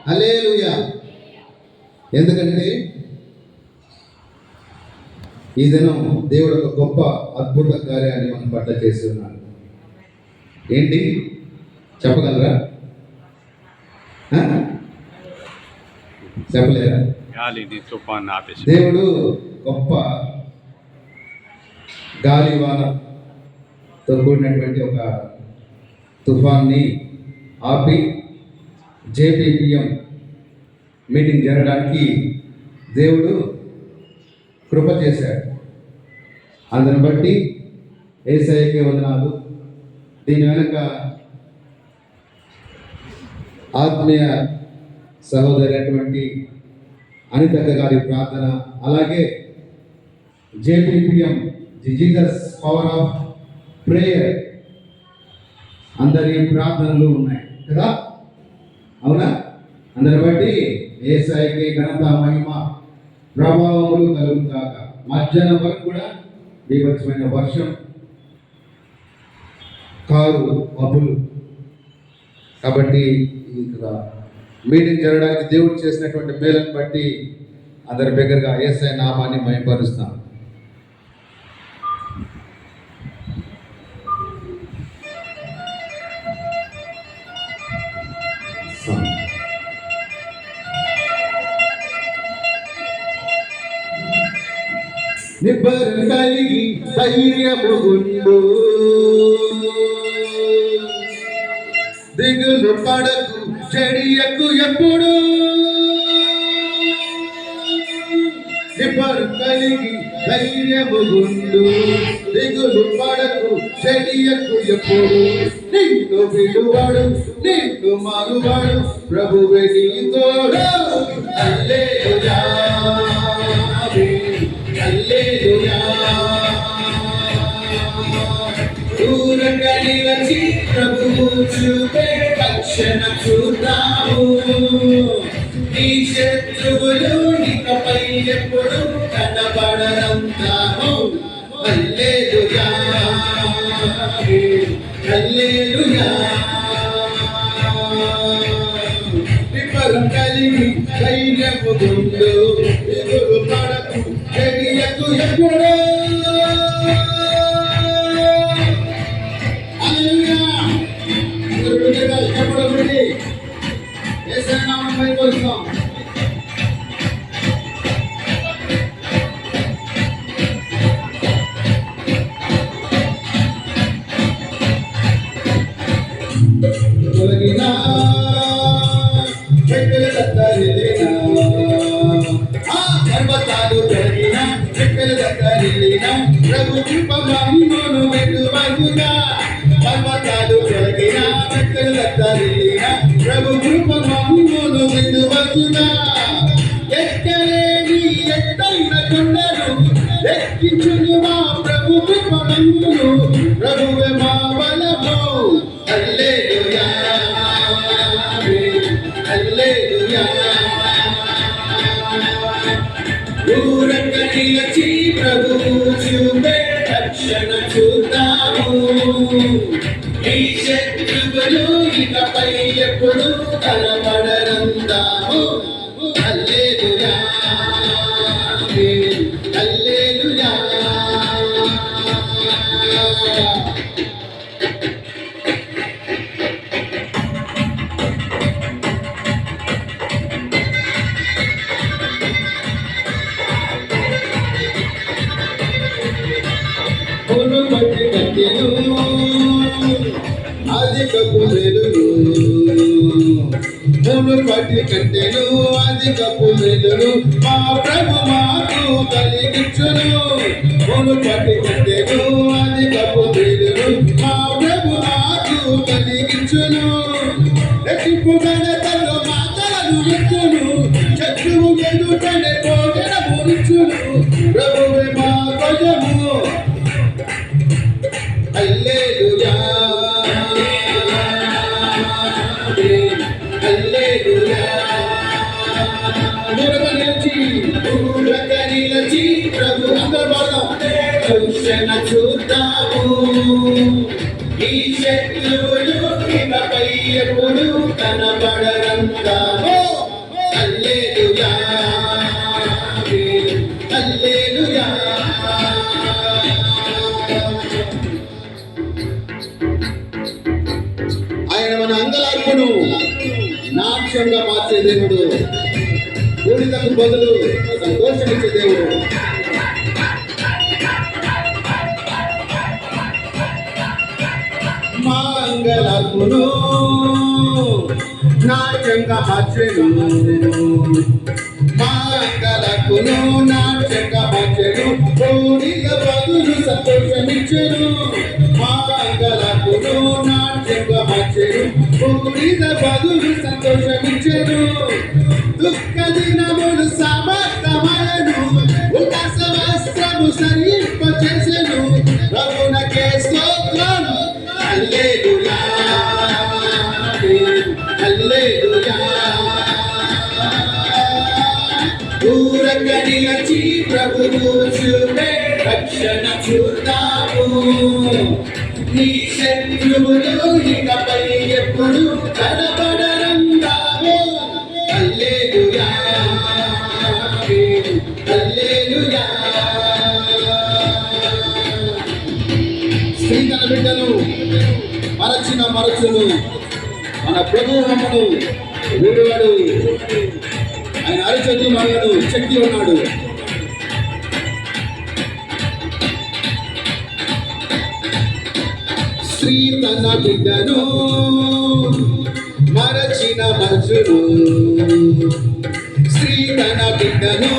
హల్లెలూయా. ఎందుకంటే ఈ దినం దేవుడు ఒక గొప్ప అద్భుత కార్యాన్ని మన పట్ల చేసి ఉన్నాడు. ఏంటి చెప్పగలరా? చెప్పలేరా? దేవుడు గొప్ప గాలివానతో కూడినటువంటి ఒక తుఫాన్ని ఆపి జేపీపీఎం మీటింగ్ జరగడానికి దేవుడు కృప చేశాడు. అందుని బట్టి యేసయ్యకే వందనాలు. దీని వెనుక ఆత్మీయ సహోదరి అటువంటి అనితక్క గారి ప్రార్థన, అలాగే జేపీపీఎం జీసస్ పవర్ ఆఫ్ ప్రేయర్ అందరి ప్రార్థనలు ఉన్నాయి కదా, అవునా? అందరి బట్టి యేసయ్యకే ఘనత మహిమ ప్రభావములు కలుగుతాక. మధ్యాహ్నం వరకు కూడా బీభత్సమైన వర్షం, కారు మబ్బులు. కాబట్టి మీటింగ్ జరగడానికి దేవుడు చేసినటువంటి మేలను బట్టి అందరి దగ్గరగా యేసయ్య నామాన్ని మహిమపరుస్తాం. నిబ్బరం కలిగి ధైర్యముగుండు, దిగులు పడకు చెడియకు ఎప్పుడు. నిబ్బరం కలిగి ధైర్యముగుండు, దిగులు పడకు చెడియకు ఎప్పుడు. నిన్ను విడువాడు నిన్ను మారువాడు ప్రభువే నీ తోడు. హల్లెలూయా హల్లెలూయా. దూరంగా నిలిచి ప్రభువు చూపే రక్షణ చూద్దాము. నీ శత్రువులు నీకపై ఎప్పుడు కనబడరంతాము. హల్లెలూయా హల్లెలూయా. నిబ్బరం కలిగి ధైర్యముగుండు, దిగులు పడకు చెడియకు ఎప్పుడు. ప్రభు కృప మహిమను వెలువగుగా, పర్వతాలు తొలగిన మెట్టలు దత్తరిల్లిన ప్రభు కృప మహిమను వెలువగుగా. ఎక్కలేని ఎత్తైన కొండలు ఎక్కించును మా ప్రభు కృప మహిమను, ప్రభువే మా బలము. హల్లెలూయా హల్లెలూయా. దూరంగా నిలిచి ప్రభువు చూపే రక్షణ చూద్దాము. ఈ శత్రువులు ఇకపై ఎప్పుడు కనబడరందాము. హల్లెలూయా హల్లెలూయా. బట్టి కట్టెను అధికపు వెలుగు, బట్టి కట్టెను అధికపు వెలుగు మా ప్రభు మాకు కలిగించును. బట్టి కట్టెను అధికపు వెలుగు మా ప్రభు మాకు కలిగించును. రెట్టింపు ఘనతలో మాటలను ఎత్తును, శత్రువు ఎదుటనే భోజన మురించును. ప్రభువే మా ధ్వజము. హల్లెలూయా హల్లెలూయా. దూరంగా నిలిచి ప్రభు రక్షణ చూద్దాము. ఈ శత్రువులు ఇకపై ఎప్పుడు కనబడరు. నాట్యంగా మార్చే దేవుడు, బూడిదకు బదులు సంతోషమిచ్చే దేవుడు. మంగళకును నాట్యంగా మార్చెను, మంగళకును నాట్యంగా మార్చెను, బూడిద బదులు సంతోషమిచ్చెను. మంగళకును నాట్యంగా మార్చెను, బూడిద బదులు సంతోషమిచ్చెను. దుఃఖ దినములు సమర్థమయను, ఉల్లాస వస్త్రము సరింపచేసెను. ప్రభునకే స్తోత్రం, హల్లెలూయా హల్లెలూయా. ఊరక నిలచి ప్రభువు చూపే రక్షణ చూద్దాము. నీ శత్రువులు ఇకపై ఎప్పుడు కనబడరందాము. హల్లెలూయా హల్లెలూయా. స్త్రీ తన బిడ్డను మరచిన మరచును, మన ప్రభువు మమ్మను వీడువాడు. ఆయన అరిచేతులు మగడు, శక్తి ఉన్నాడు. స్త్రీ తన బిడ్డను మరచిన మరచును, స్త్రీ తన బిడ్డను